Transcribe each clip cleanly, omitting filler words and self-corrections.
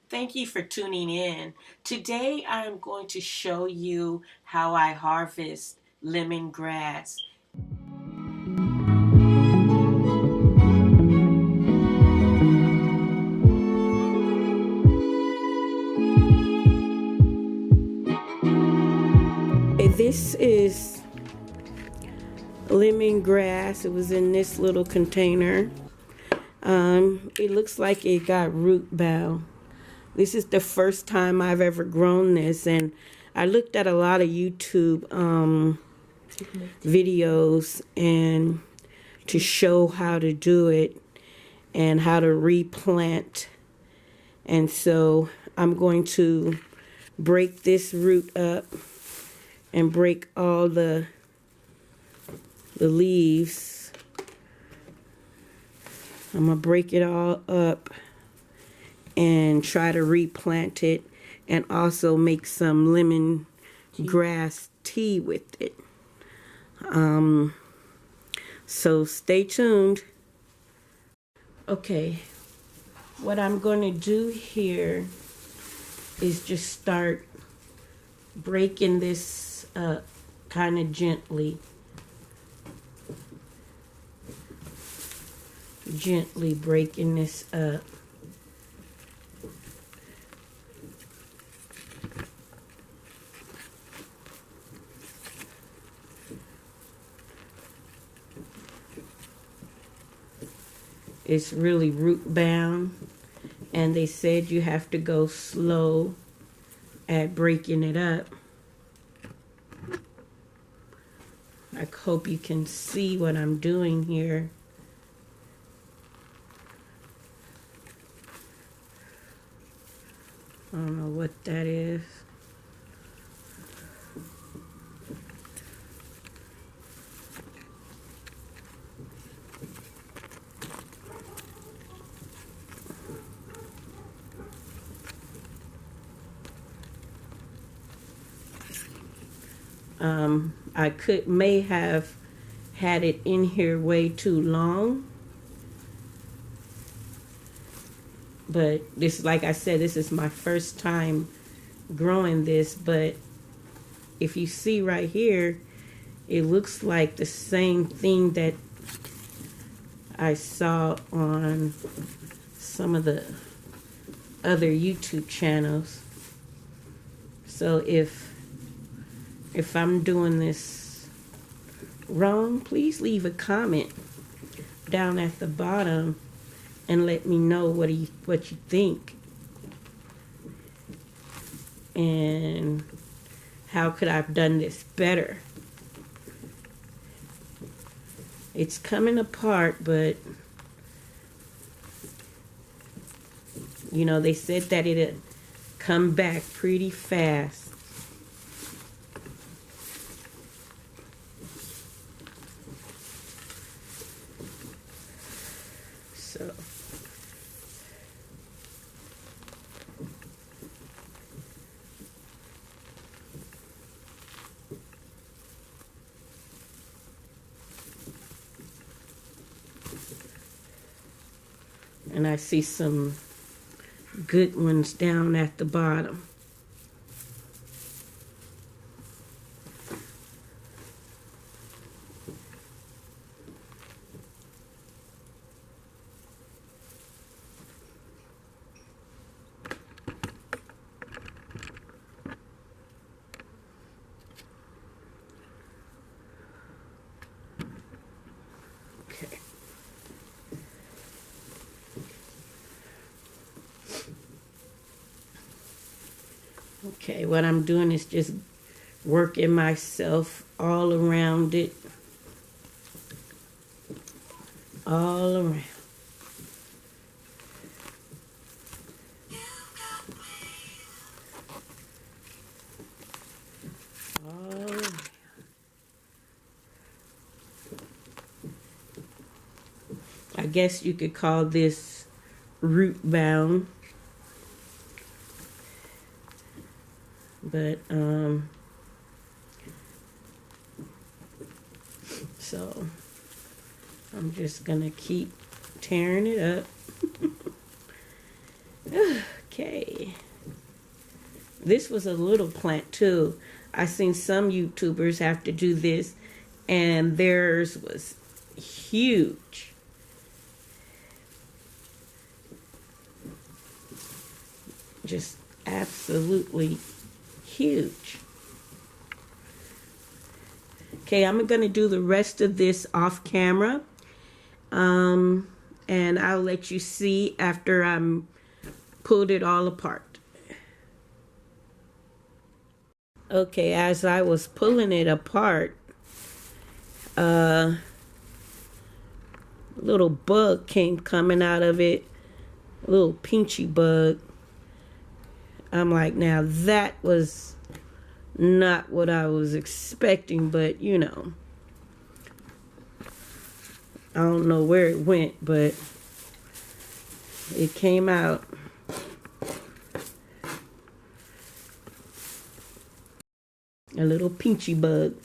Thank you for tuning in. Today I'm going to show you how I harvest lemongrass. This is lemongrass. It was in this little container. It looks like it got root bow. This is the first time I've ever grown this, and I looked at a lot of YouTube videos and to show how to do it and how to replant. And so I'm going to break this root up and break all the leaves. I'm gonna break it all up and try to replant it and also make some lemongrass tea with it. So stay tuned. Okay, what I'm going to do here is just start breaking this up kind of gently. Gently breaking this up. It's really root bound, and they said you have to go slow at breaking it up. I hope you can see what I'm doing here. I don't know what that is. I may have had it in here way too long, but this, like I said, this is my first time growing this. But if you see right here, it looks like the same thing that I saw on some of the other YouTube channels. So if I'm doing this wrong, please leave a comment down at the bottom and let me know what you think, and how could I have done this better. It's coming apart, but you know, they said that it'd come back pretty fast. So and I see some good ones down at the bottom. Okay. Okay, what I'm doing is just working myself all around it. All around. All around. I guess you could call this root bound. But so I'm just gonna keep tearing it up. Okay. This was a little plant too. I seen some YouTubers have to do this, and theirs was huge. Just absolutely huge. Okay, I'm going to do the rest of this off camera. And I'll let you see after I'm pulled it all apart. Okay, as I was pulling it apart, a little bug came coming out of it. A little Peachy bug. I'm like, now that was not what I was expecting, but you know, I don't know where it went, but it came out. A little Peachy bug.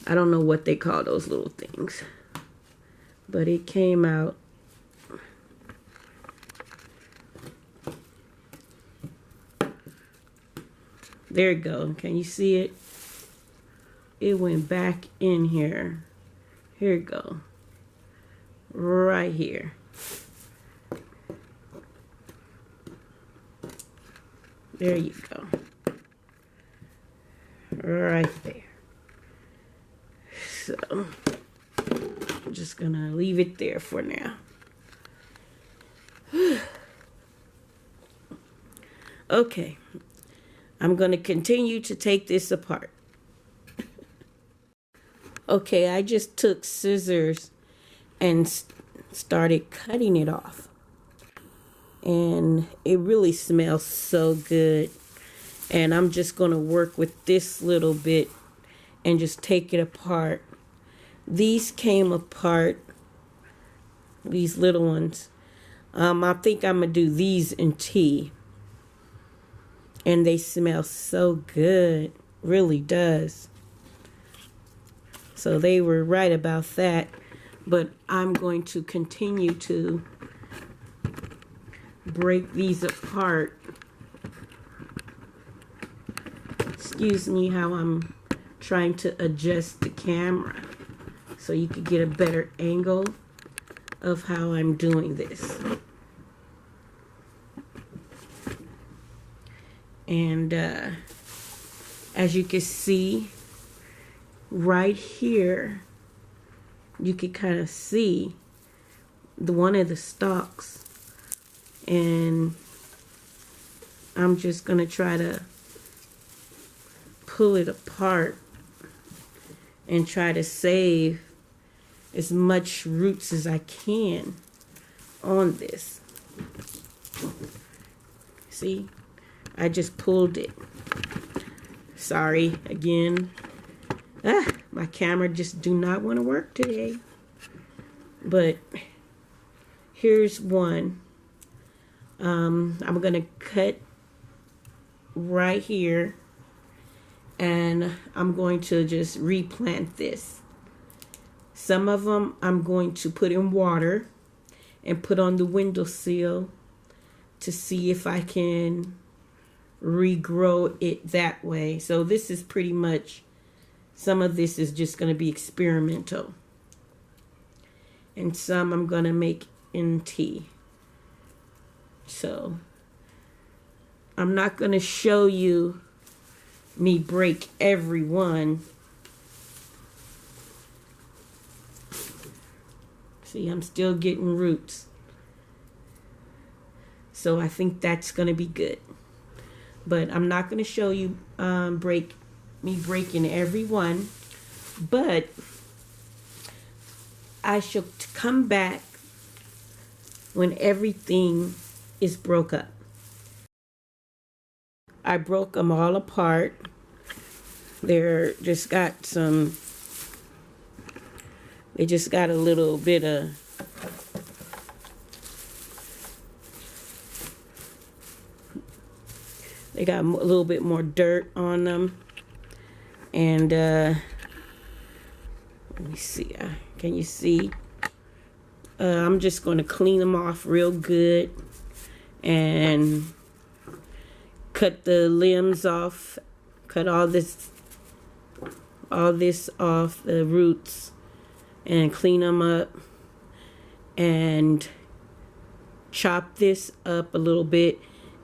I don't know what they call those little things, but it came out. There you go. Can you see it? It went back in here. Here you go. Right here. There you go. Right there. So, I'm just gonna leave it there for now. Okay. I'm going to continue to take this apart. Okay, I just took scissors and started cutting it off. And it really smells so good. And I'm just going to work with this little bit and just take it apart. These came apart, these little ones. I think I'm going to do these in tea. And they smell so good. Really does. So they were right about that. But I'm going to continue to break these apart. Excuse me how I'm trying to adjust the camera so you could get a better angle of how I'm doing this. And as you can see right here, you can kind of see one of the stalks. And I'm just going to try to pull it apart and try to save as much roots as I can on this. See? I just pulled it. Sorry again. My camera just do not want to work today. But here's one. I'm going to cut right here. And I'm going to just replant this. Some of them I'm going to put in water and put on the windowsill to see if I can regrow it that way. So this is pretty much, some of this is just going to be experimental. And some I'm going to make in tea. So I'm not going to show you me break every one. See, I'm still getting roots. So I think that's going to be good. But I'm not going to show you me breaking every one. But I shall come back when everything is broke up. I broke them all apart. They're just got some, they just got a little bit of they got a little bit more dirt on them. And let me see, can you see? I'm just going to clean them off real good and cut the limbs off, cut all this off, the roots, and clean them up, and chop this up a little bit,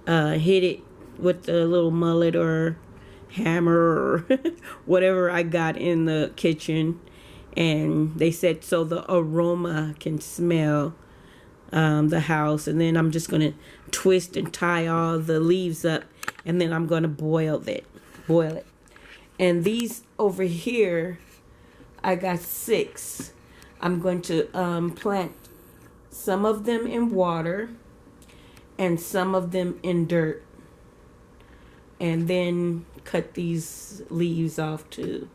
hit it with the little mullet or hammer or whatever I got in the kitchen. And they said so the aroma can smell the house. And then I'm just going to twist and tie all the leaves up, and then I'm going to boil it. And these over here, I got 6. I'm going to plant some of them in water and some of them in dirt, and then cut these leaves off too.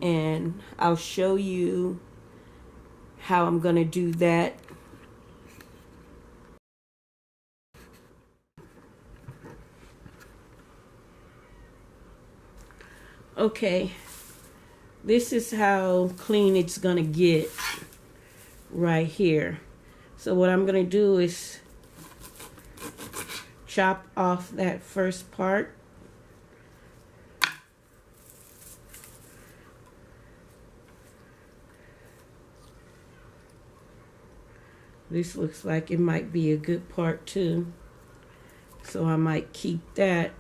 And I'll show you how I'm going to do that. Okay, this is how clean it's going to get right here. So what I'm going to do is chop off that first part. This looks like it might be a good part too, so I might keep that.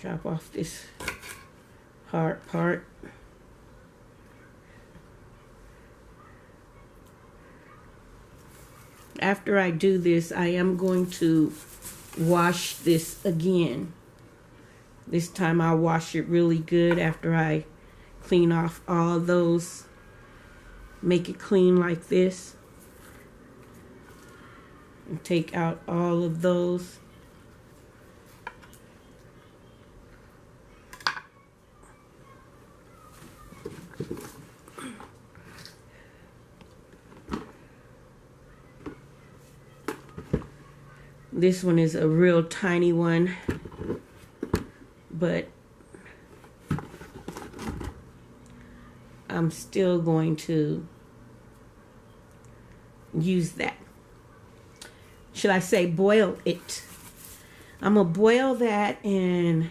Chop off this hard part. After I do this, I am going to wash this again. This time I'll wash it really good after I clean off all those. Make it clean like this. And take out all of those. This one is a real tiny one, but I'm still going to use that. Should I say boil it? I'm gonna boil that and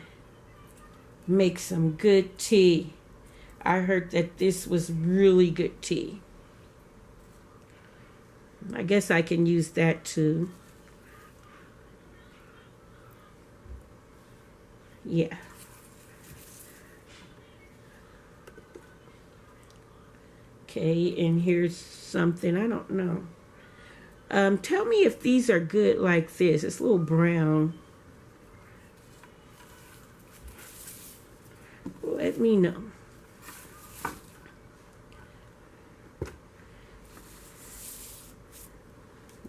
make some good tea. I heard that this was really good tea. I guess I can use that too. Yeah. Okay, and here's something, I don't know. Tell me if these are good like this. It's a little brown. Let me know.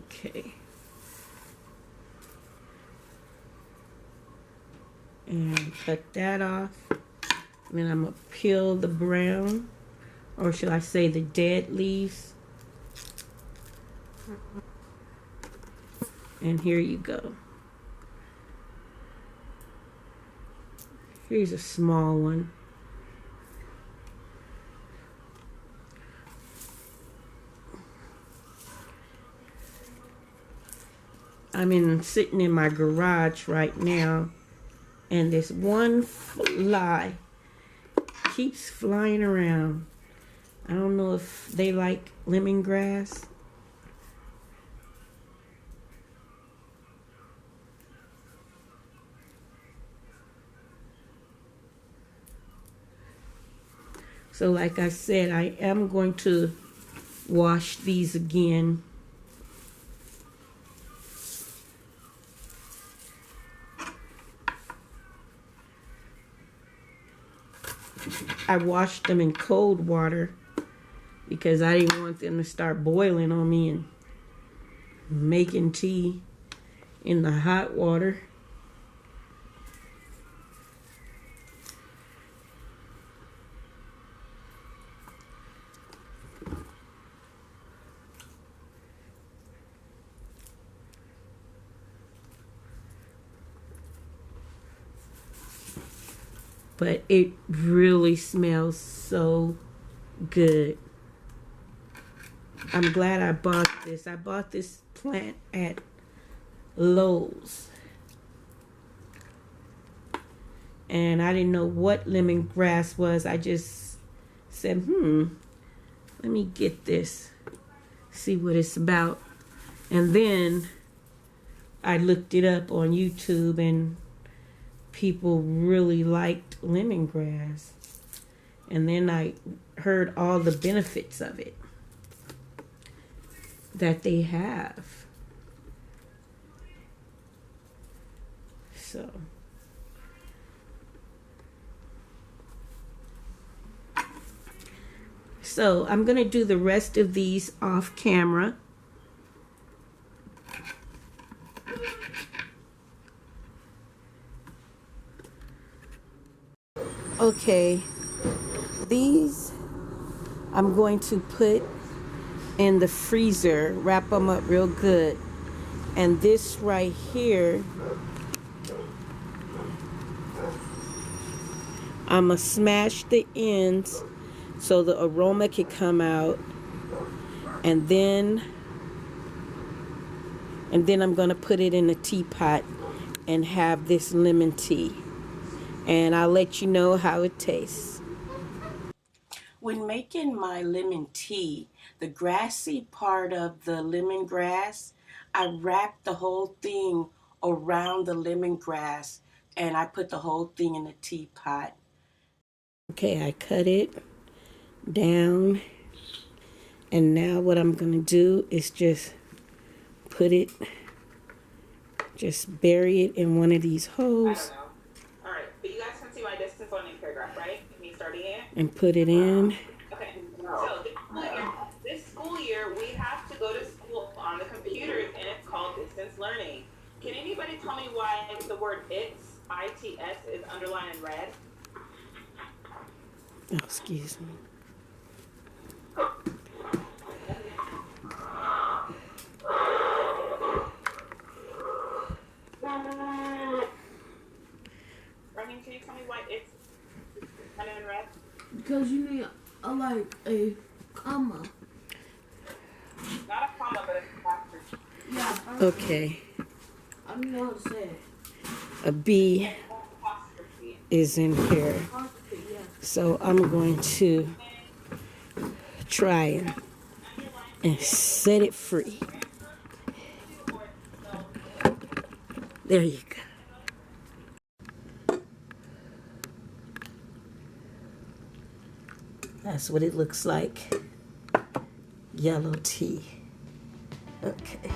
Okay. And cut that off. And then I'm going to peel the brown, or should I say the dead leaves. And here you go. Here's a small one. Sitting in my garage right now, and this one fly keeps flying around. I don't know if they like lemongrass. So like I said, I am going to wash these again. I washed them in cold water because I didn't want them to start boiling on me and making tea in the hot water. but it really smells so good. I'm glad I bought this. I bought this plant at Lowe's. And I didn't know what lemongrass was. I just said, let me get this, see what it's about. And then I looked it up on YouTube, and people really liked lemongrass. And then I heard all the benefits of it that they have. So I'm going to do the rest of these off camera. Okay, these I'm going to put in the freezer, wrap them up real good. And this right here, I'm going to smash the ends so the aroma can come out. And then I'm going to put it in a teapot and have this lemon tea. And I'll let you know how it tastes. When making my lemon tea, the grassy part of the lemongrass, I wrapped the whole thing around the lemongrass, and I put the whole thing in a teapot. Okay, I cut it down, and now what I'm going to do is just bury it in one of these holes. Alright, but you guys can see my distance learning paragraph, right? Me starting it? And put it in. Okay, so this school year, we have to go to school on the computers, and it's called distance learning. Can anybody tell me why the word ITS, is underlined in red? Oh, excuse me. Raheem, can you tell me why it's in red? Because you need a comma. Not a comma, but a apostrophe. Yeah. Okay. I don't know how to say it. A B is in here. Apostrophe, yeah. So I'm going to try it and set it free. There you go. That's what it looks like. Yellow tea. Okay.